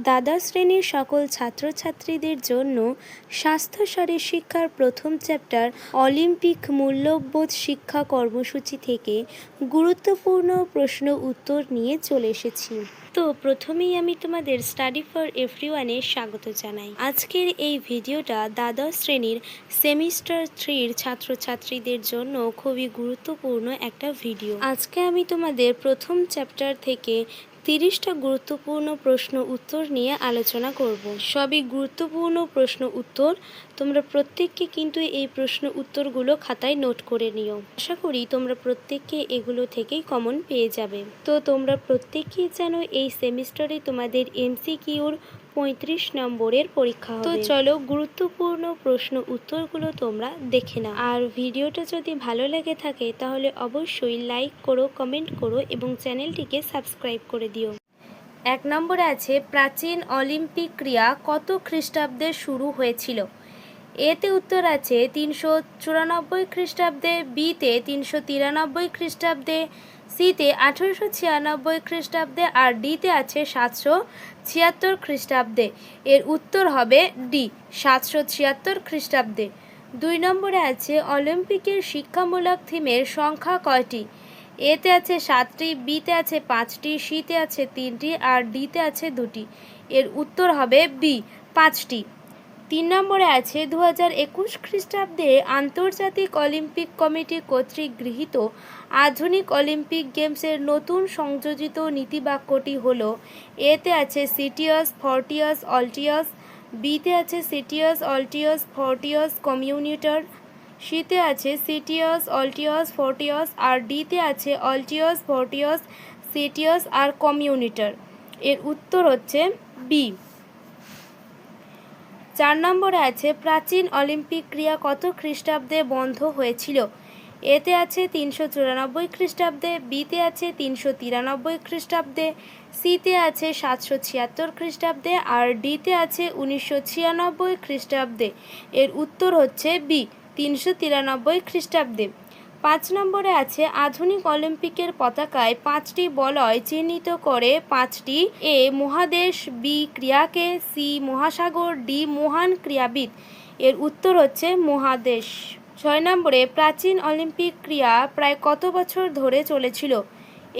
দ্বাদশ শ্রেণীর সকল ছাত্রছাত্রীদের জন্য স্বাস্থ্যসারী শিক্ষার প্রথম চ্যাপ্টার অলিম্পিক মূল্যবোধ শিক্ষা কর্মসূচি থেকে গুরুত্বপূর্ণ প্রশ্ন উত্তর নিয়ে চলে এসেছি। তো প্রথমেই আমি তোমাদের স্টাডি ফর এভরিওয়ানে স্বাগত জানাই। আজকের এই ভিডিওটা দ্বাদশ শ্রেণীর সেমিস্টার 3-র ছাত্রছাত্রীদের জন্য খুবই গুরুত্বপূর্ণ একটা ভিডিও। আজকে আমি তোমাদের প্রথম চ্যাপ্টার থেকে 30টা গুরুত্বপূর্ণ প্রশ্ন উত্তর নিয়ে আলোচনা করব। সবই গুরুত্বপূর্ণ প্রশ্ন উত্তর, তোমরা প্রত্যেককে কিন্তু এই প্রশ্ন উত্তরগুলো খাতায় নোট করে নিও। আশা করি তোমরা প্রত্যেককে এগুলো থেকেই কমন পেয়ে যাবে। তো তোমরা প্রত্যেককেই জানো এই সেমিস্টারে তোমাদের MCQর 35 নম্বরের পরীক্ষা হবে। তো চলো গুরুত্বপূর্ণ প্রশ্ন উত্তরগুলো তোমরা দেখে নাও। আর ভিডিওটা যদি ভালো লেগে থাকে তাহলে অবশ্যই লাইক করো, কমেন্ট করো এবং চ্যানেলটিকে সাবস্ক্রাইব করে দিও। 1 নম্বরে আছে, প্রাচীন অলিম্পিক ক্রীড়া কত খ্রিস্টাব্দে শুরু হয়েছিল? এতে উত্তর আছে 394 খ্রিস্টাব্দে, বিতে 393 খ্রিস্টাব্দে, সিতে 1896 খ্রিস্টাব্দে আর ডিতে আছে 776 খ্রিস্টাব্দে। এর উত্তর হবে ডি, 776 খ্রিস্টাব্দে। 2 নম্বরে আছে, অলিম্পিকের শিক্ষামূলক থিমের সংখ্যা কয়টি? এতে আছে 7টি, বিতে আছে 5টি, সিতে আছে 3টি আর ডিতে আছে 2টি। এর উত্তর হবে বি, 5টি। 3 নম্বরে আছে, 2021 খ্রিস্টাব্দে আন্তর্জাতিক অলিম্পিক কমিটি কর্তৃক গৃহীত আধুনিক অলিম্পিক গেমসের নতুন সংযোজিত নীতিবাক্যটি হল। এতে আছে সিটিয়াস, ফর্টিয়াস, অল্টিয়াস, বিতে আছে সিটিয়াস, অল্টিয়াস, ফর্টিয়াস, কমিউনিটার, সিতে আছে সিটিয়াস, অল্টিয়াস, ফর্টিয়াস আর ডিতে আছে অল্টিয়াস, ফর্টিয়াস, সিটিয়াস আর কমিউনিটার। এর উত্তর হচ্ছে বি। 4 নম্বরে আছে, প্রাচীন অলিম্পিক ক্রীড়া কত খ্রিস্টাব্দে বন্ধ হয়েছিল? এতে আছে 394 খ্রিস্টাব্দে, বিতে আছে 393 খ্রিস্টাব্দে, সিতে আছে 776 খ্রিস্টাব্দে আর ডিতে আছে 1996 খ্রিস্টাব্দে। এর উত্তর হচ্ছে বি, 393 খ্রিস্টাব্দে। 5 নম্বরে আছে, আধুনিক অলিম্পিকের পতাকায় 5টি বলয় চিহ্নিত করে 5টি এ মহাদেশ, বি ক্রীড়াকে, সি মহাসাগর, ডি মহান ক্রীড়াবিদ। এর উত্তর হচ্ছে মহাদেশ। 6 নম্বরে, প্রাচীন অলিম্পিক ক্রীড়া প্রায় কত বছর ধরে চলেছিল?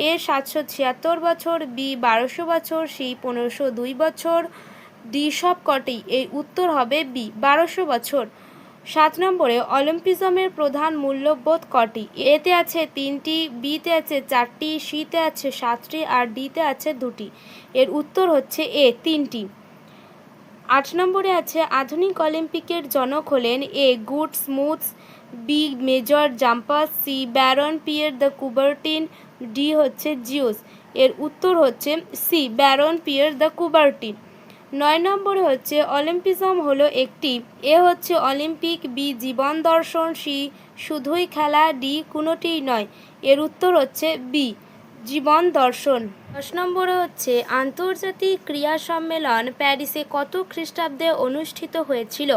এ 776 বছর, বি 1200 বছর, সি 1502 বছর, ডি সব কটি। এই উত্তর হবে বি, 1200 বছর। 7 নম্বরে, অলিম্পিজমের প্রধান মূল্যবোধ কটি? এতে আছে 3টি, বিতে আছে 4টি, সিতে আছে 7টি আর ডিতে আছে 2টি। এর উত্তর হচ্ছে এ, 3টি। 8 নম্বরে আছে, আধুনিক অলিম্পিকের জনক হলেন এ গুডস্মুথস, বি মেজর জাম্পাস, C Baron Pierre de Coubertin, D হচ্ছে জিউস। এর উত্তর হচ্ছে C, Baron Pierre de Coubertin. 9 নম্বরে হচ্ছে, অলিম্পিজম হলো একটি, এ হচ্ছে অলিম্পিক, বি জীবন দর্শন, সি শুধুই খেলা, ডি কোনোটিই নয়। এর উত্তর হচ্ছে বি, জীবন দর্শন। 10 নম্বরে হচ্ছে, আন্তর্জাতিক ক্রীড়া সম্মেলন প্যারিসে কত খ্রিস্টাব্দে অনুষ্ঠিত হয়েছিল?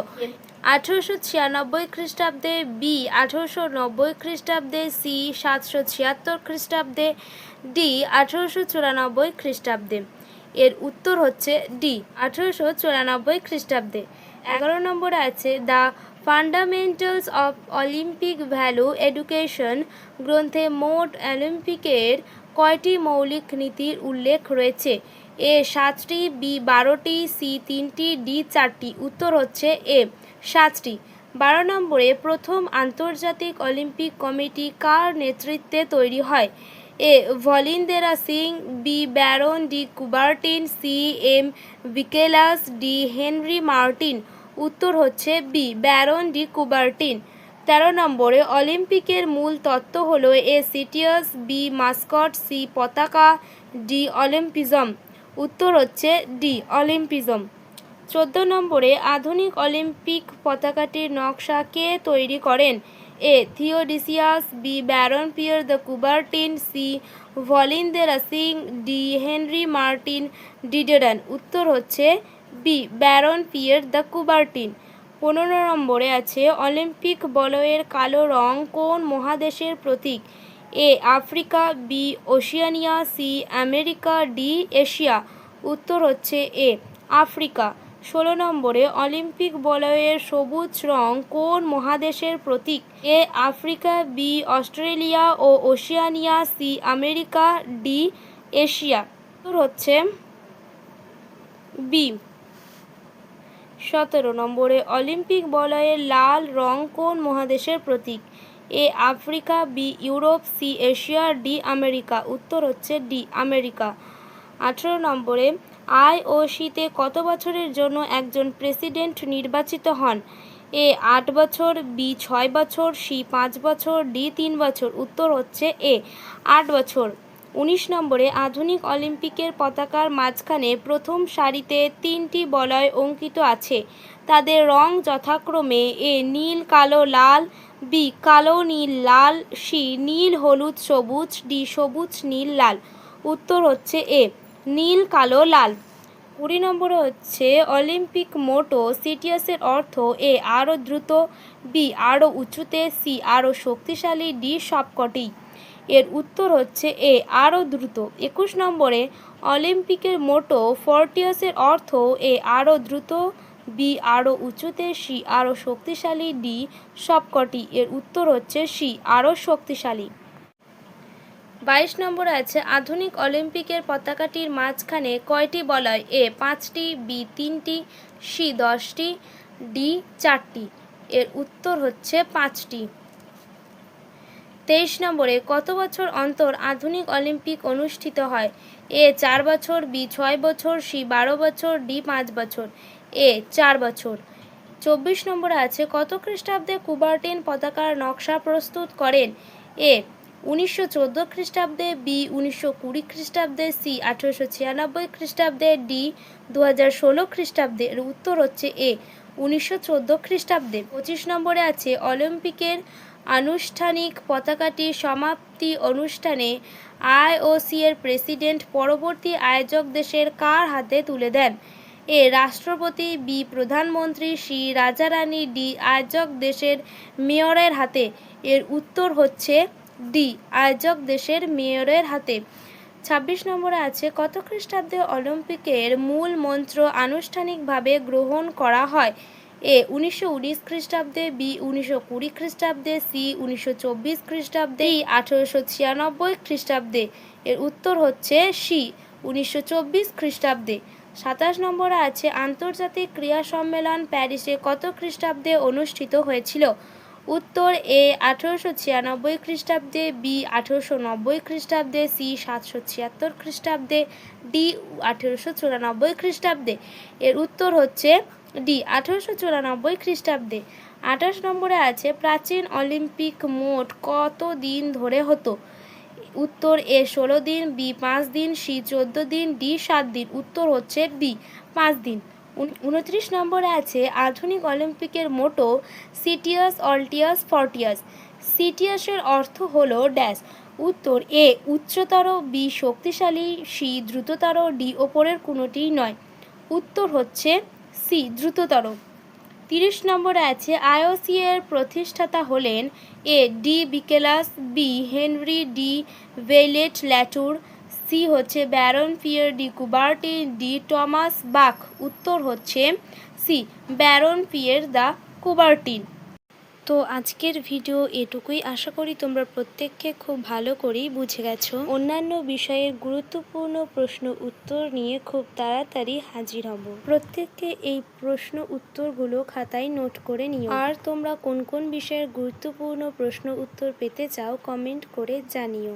1896 খ্রিস্টাব্দে, বি 1890 খ্রিস্টাব্দে, সি 776 খ্রিস্টাব্দে, ডি 1894 খ্রিস্টাব্দে। এর উত্তর হচ্ছে ডি, 1894 খ্রিস্টাব্দে। 11 নম্বরে আছে, the fundamentals of Olympic value education গ্রন্থে মোট অলিম্পিকের কয়টি মৌলিক নীতির উল্লেখ রয়েছে? এ 7টি, বি 12টি, সি 3টি, ডি 4টি। উত্তর হচ্ছে এ, 7টি। 12 নম্বরে, প্রথম আন্তর্জাতিক অলিম্পিক কমিটি কার নেতৃত্বে তৈরি হয়? A Bhalindra Singh, B Baron de Coubertin, C M Vikelas, D Henri Martin. উত্তর হচ্ছে বি, ব্যারন ডি কুবারটিন। 13 নম্বরে, অলিম্পিকের মূল তত্ত্ব হলো এ সিটিয়াস, বি মাস্কট, সি পতাকা, ডি অলিম্পিজম। উত্তর হচ্ছে ডি, অলিম্পিজম। 14 নম্বরে, আধুনিক অলিম্পিক পতাকাটির নকশা কে তৈরি করেন? A Theodosius, B Baron Pierre de Coubertin, C Bhalindra Singh, D Henri Martin ডিডেরান। উত্তর হচ্ছে B, Baron Pierre de Coubertin. 15 নম্বরে আছে, অলিম্পিক বলয়ের কালো রং কোন মহাদেশের প্রতীক? A Africa, B Oceania, C America, D Asia. উত্তর হচ্ছে এ আফ্রিকা। 16 নম্বরে অলিম্পিক বলয়ের সবুজ রং কোন মহাদেশের প্রতীক? এ আফ্রিকা, বি অস্ট্রেলিয়া ও Oceania, C America, D Asia. উত্তর হচ্ছে বি। 17 নম্বরে অলিম্পিক বলয়ের লাল রং কোন মহাদেশের প্রতীক? A Africa, B Europe, C Asia, D America. উত্তর হচ্ছে ডি আমেরিকা। 18 নম্বরে আইওসিতে কত বছরের জন্য একজন প্রেসিডেন্ট নির্বাচিত হন? এ 8 বছর, বি 6 বছর, সি 5 বছর, ডি 3 বছর। উত্তর হচ্ছে এ 8 বছর। 19 নম্বরে আধুনিক অলিম্পিকের পতাকার মাঝখানে প্রথম সারিতে 3টি বলয় অঙ্কিত আছে, তাদের রং যথাক্রমে এ নীল কালো লাল, বি কালো নীল লাল, সি নীল হলুদ সবুজ, ডি সবুজ নীল লাল। উত্তর হচ্ছে এ নীল কালো লাল। 20 নম্বরে হচ্ছে অলিম্পিক মোটো সিটিয়াসের অর্থ এ আরও দ্রুত, বি আরও উঁচুতে, সি আরও শক্তিশালী, ডি সবকটি। এর উত্তর হচ্ছে এ আরও দ্রুত। 21 নম্বরে অলিম্পিকের মোটো ফর্টিয়াসের অর্থ এ আরও দ্রুত, বি আরও উঁচুতে, সি আরও শক্তিশালী, ডি সবকটি। এর উত্তর হচ্ছে সি আরও শক্তিশালী। 22 নম্বরে আছে আধুনিক অলিম্পিকের পতাকাটির মাঝখানে কয়টি বলয়? এ 5টি, বি 3টি, সি 10টি, ডি 4টি। এর উত্তর হচ্ছে 5টি। 23 নম্বরে কত বছর অন্তর আধুনিক অলিম্পিক অনুষ্ঠিত হয়? এ 4 বছর, বি 6 বছর, সি 12 বছর, ডি 5 বছর। এ 4 বছর। 24 নম্বরে আছে কত খ্রিস্টাব্দে কুবারটিন পতাকার নকশা প্রস্তুত করেন? এ 1914 খ্রিস্টাব্দে, বি 1920 খ্রিস্টাব্দে, সি 1896 খ্রিস্টাব্দে, ডি 2016 খ্রিস্টাব্দে। এর উত্তর হচ্ছে এ 1914 খ্রিস্টাব্দে। 25 নম্বরে আছে অলিম্পিকের আনুষ্ঠানিক পতাকাটির সমাপ্তি অনুষ্ঠানে আইওসি এর প্রেসিডেন্ট পরবর্তী আয়োজক দেশের কার হাতে তুলে দেন? এ রাষ্ট্রপতি, বি প্রধানমন্ত্রী, সি রাজারানী, ডি আয়োজক দেশের মেয়রের হাতে। এর উত্তর হচ্ছে ডি আয়োজক দেশের মেয়রের হাতে। 26 নম্বরে আছে কত খ্রিস্টাব্দে অলিম্পিকের মূল মন্ত্র আনুষ্ঠানিকভাবে গ্রহণ করা হয়? এ 1919 খ্রিস্টাব্দে, বি 1920 খ্রিস্টাব্দে, সি 1924 খ্রিস্টাব্দে, ডি 1896 খ্রিস্টাব্দে। এর উত্তর হচ্ছে সি 1924 খ্রিস্টাব্দে। 27 নম্বরে আছে আন্তর্জাতিক ক্রীড়া সম্মেলন প্যারিসে কত খ্রিস্টাব্দে অনুষ্ঠিত হয়েছিল? উত্তর এ 1896 খ্রিস্টাব্দে, বি 1890 খ্রিস্টাব্দে, সি 776 খ্রিস্টাব্দে, ডি 1894 খ্রিস্টাব্দে। এর উত্তর হচ্ছে ডি 1894 খ্রিস্টাব্দে। 28 নম্বরে আছে প্রাচীন অলিম্পিক মোট কত দিন ধরে হতো? উত্তর এ 16 দিন, বি 5 দিন, সি 14 দিন, ডি 7 দিন। উত্তর হচ্ছে বি 5 দিন। 29 নম্বরে আছে আধুনিক অলিম্পিকের মোটো সিটিয়াস, অল্টিয়াস, ফর্টিয়াস। সিটিয়াসের অর্থ হলো ড্যাশ। উত্তর এ উচ্চতর, বি শক্তিশালী, সি দ্রুততর, ডি ওপরের কোনোটিই নয়। উত্তর হচ্ছে সি দ্রুততর। 30 নম্বরে আছে আইওসি এর প্রতিষ্ঠাতা হলেন A D Vikelas, B Henri de Baillet Latour, C হচ্ছে Baron Pierre de Coubertin, D Thomas Bach. উত্তর হচ্ছে C Baron Pierre de Coubertin. তো আজকের ভিডিও এটুকুই। আশা করি তোমরা প্রত্যেককে খুব ভালো করেই বুঝে গেছো। অন্যান্য বিষয়ের গুরুত্বপূর্ণ প্রশ্ন উত্তর নিয়ে খুব তাড়াতাড়ি হাজির হব। প্রত্যেককে এই প্রশ্ন উত্তরগুলো খাতায় নোট করে নিও। আর তোমরা কোন কোন বিষয়ের গুরুত্বপূর্ণ প্রশ্ন উত্তর পেতে চাও কমেন্ট করে জানিও।